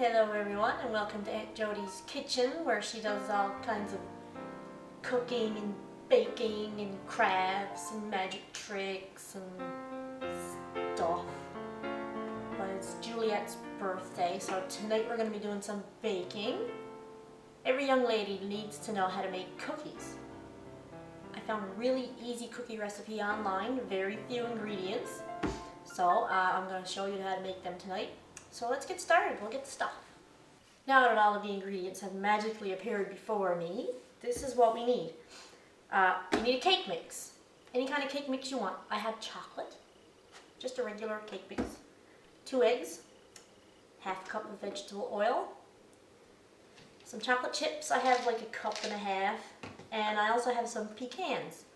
Hello everyone and welcome to Aunt Jody's kitchen where she does all kinds of cooking and baking and crafts and magic tricks and stuff. But it's Juliette's birthday, so tonight we're going to be doing some baking. Every young lady needs to know how to make cookies. I found a really easy cookie recipe online, very few ingredients. So I'm going to show you how to make them tonight. So let's get started. We'll get the stuff. Now that all of the ingredients have magically appeared before me, this is what we need. You need a cake mix. Any kind of cake mix you want. I have chocolate, just a regular cake mix. 2 eggs, half a cup of vegetable oil, some chocolate chips. I have like 1.5 cups, and I also have some pecans.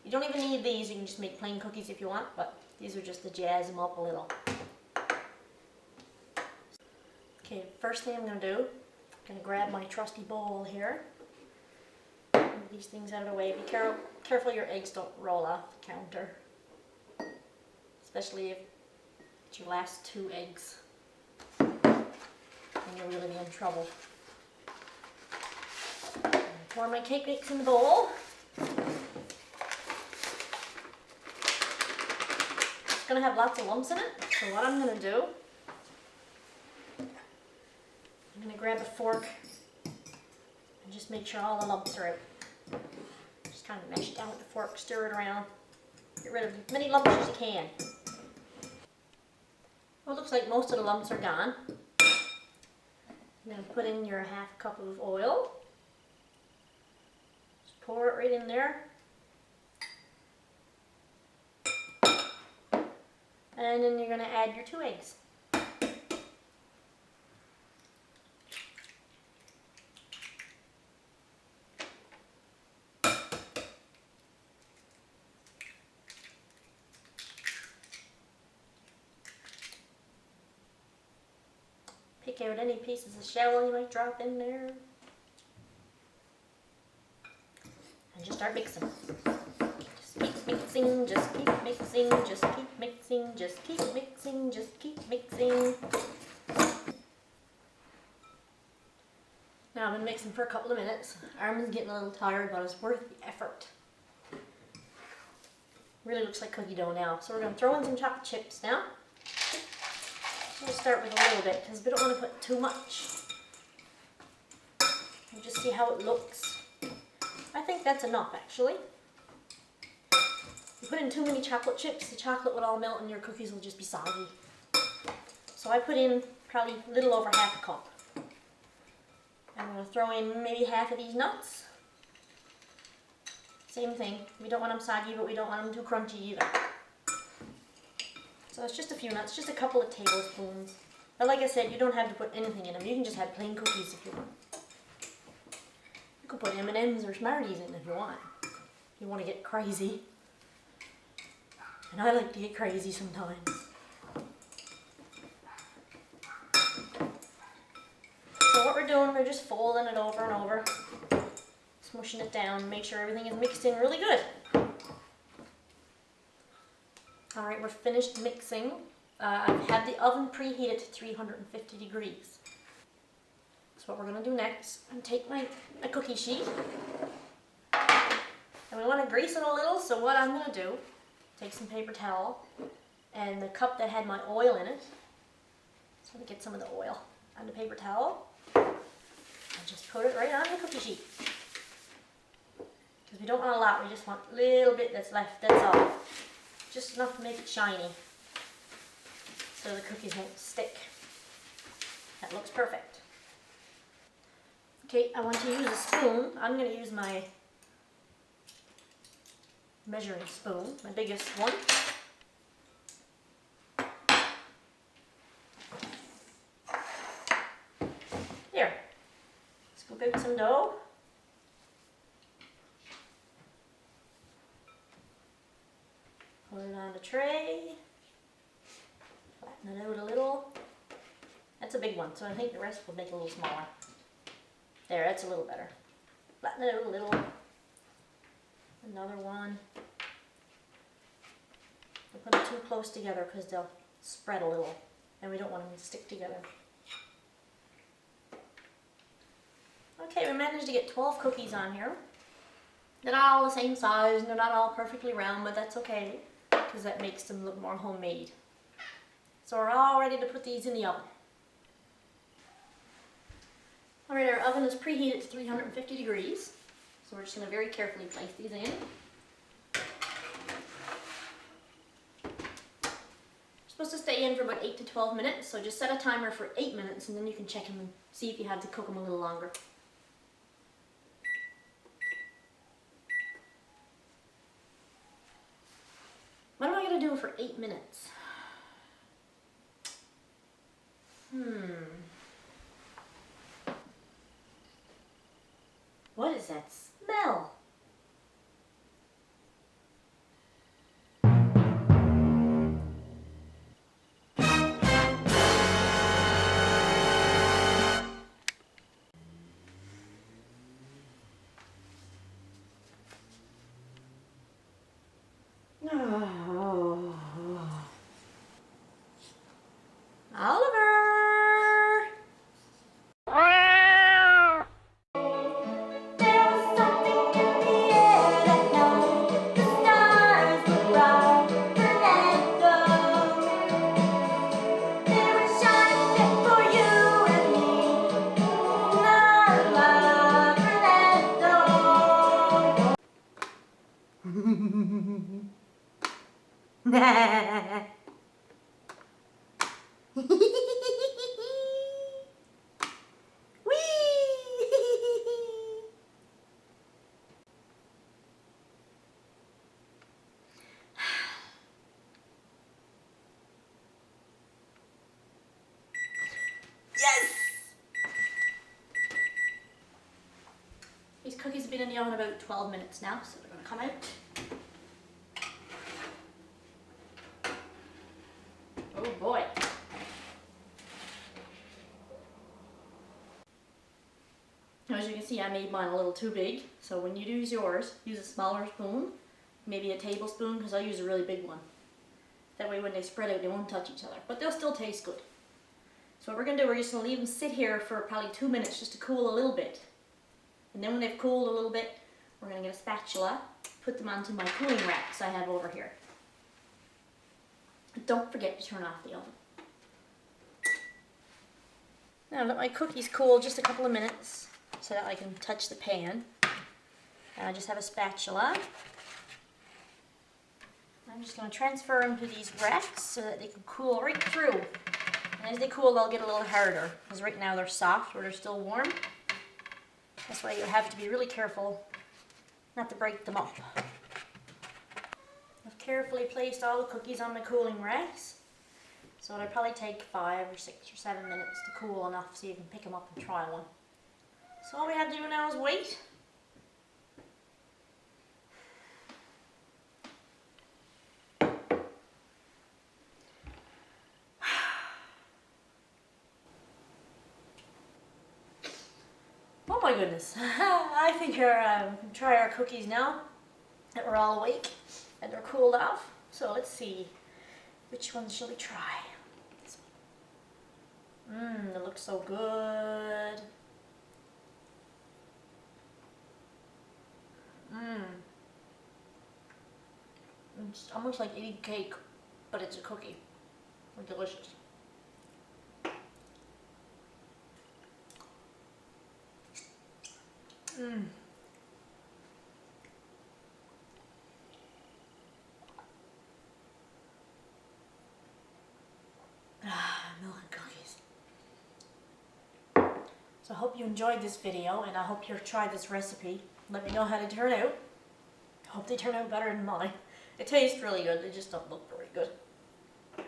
You don't even need these. You can just make plain cookies if you want, but these are just to jazz them up a little. Okay, first thing I'm going to do, I'm going to grab my trusty bowl here. Move these things out of the way. Be careful your eggs don't roll off the counter. Especially if it's your last 2 eggs. Then you'll really be in trouble. Pour my cake mix in the bowl. It's going to have lots of lumps in it, so what I'm going to do, I'm going to grab a fork and just make sure all the lumps are out. Just kind of mash it down with the fork, stir it around, get rid of as many lumps as you can. Well, it looks like most of the lumps are gone. I'm going to put in your 1/2 cup of oil. Just pour it right in there. And then you're going to add your 2 eggs. Pick out any pieces of shell you might drop in there. And just start mixing. Just keep mixing, just keep mixing, just keep mixing, just keep mixing, just keep mixing. Now I've been mixing for a couple of minutes. Armin's getting a little tired, but it's worth the effort. Really looks like cookie dough now. So we're going to throw in some chocolate chips now. We'll start with a little bit because we don't want to put too much. We'll just see how it looks. I think that's enough actually. If you put in too many chocolate chips, the chocolate would all melt and your cookies will just be soggy. So I put in probably a little over 1/2 cup. I'm going to throw in maybe half of these nuts. Same thing. We don't want them soggy, but we don't want them too crunchy either. So it's just a few nuts, just a couple of tablespoons. But like I said, you don't have to put anything in them. You can just have plain cookies if you want. You can put M&Ms or Smarties in if you want. If you want to get crazy. And I like to get crazy sometimes. So what we're doing, we're just folding it over and over. Smushing it down, make sure everything is mixed in really good. Alright, we're finished mixing. I've had the oven preheated to 350 degrees. So what we're going to do next, I'm take my cookie sheet. And we want to grease it a little, so what I'm going to do, take some paper towel and the cup that had my oil in it. So I'm going to get some of the oil on the paper towel and just put it right on the cookie sheet. Because we don't want a lot, we just want a little bit that's left, that's all. Just enough to make it shiny, so the cookies won't stick. That looks perfect. Okay, I want to use a spoon. I'm going to use my measuring spoon, my biggest one. Here, scoop out some dough. Put it on the tray, flatten it out a little. That's a big one, so I think the rest will make it a little smaller. There, that's a little better. Flatten it out a little. Another one. Don't put them too close together because they'll spread a little, and we don't want them to stick together. managed to get 12 cookies on here. They're not all the same size, and they're not all perfectly round, but that's okay, because that makes them look more homemade. So we're all ready to put these in the oven. Alright, our oven is preheated to 350 degrees. So we're just going to very carefully place these in. Supposed to stay in for about 8 to 12 minutes, so just set a timer for 8 minutes and then you can check them and see if you had to cook them a little longer. What am I going to do for 8 minutes? What is that smell? These cookies have been in the oven about 12 minutes now, so they're going to come out. Oh boy. As you can see, I made mine a little too big, so when you use yours, use a smaller spoon, maybe a tablespoon, because I use a really big one. That way when they spread out, they won't touch each other, but they'll still taste good. So what we're going to do, we're just going to leave them sit here for probably 2 minutes just to cool a little bit. And then when they've cooled a little bit, we're going to get a spatula, put them onto my cooling racks I have over here. Don't forget to turn off the oven. Now let my cookies cool just a couple of minutes so that I can touch the pan. And I just have a spatula. I'm just going to transfer them to these racks so that they can cool right through. And as they cool, they'll get a little harder, because right now they're soft or they're still warm. That's why you have to be really careful not to break them up. I've carefully placed all the cookies on my cooling racks. So it'll probably take 5 or 6 or 7 minutes to cool enough so you can pick them up and try one. So all we have to do now is wait. Oh my goodness. I think we can try our cookies now that we're all awake and they're cooled off. So let's see, which ones shall we try? This one. It looks so good. It's almost like eating cake, but it's a cookie. They're delicious. Milk and cookies. So I hope you enjoyed this video, and I hope you'll try this recipe. Let me know how they turn out. I hope they turn out better than mine. They taste really good, they just don't look very good.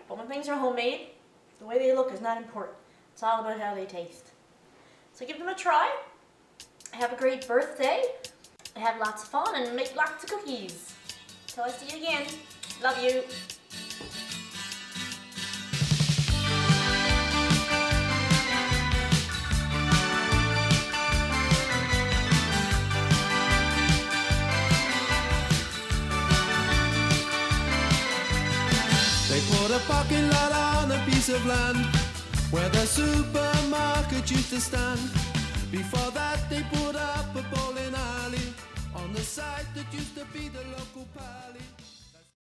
But when things are homemade, the way they look is not important. It's all about how they taste. So give them a try. Have a great birthday. Have lots of fun and make lots of cookies. Till I see you again. Love you. They put a parking lot on a piece of land where the supermarket used to stand. Before that they put a up a bowling alley on the site that used to be the local pally.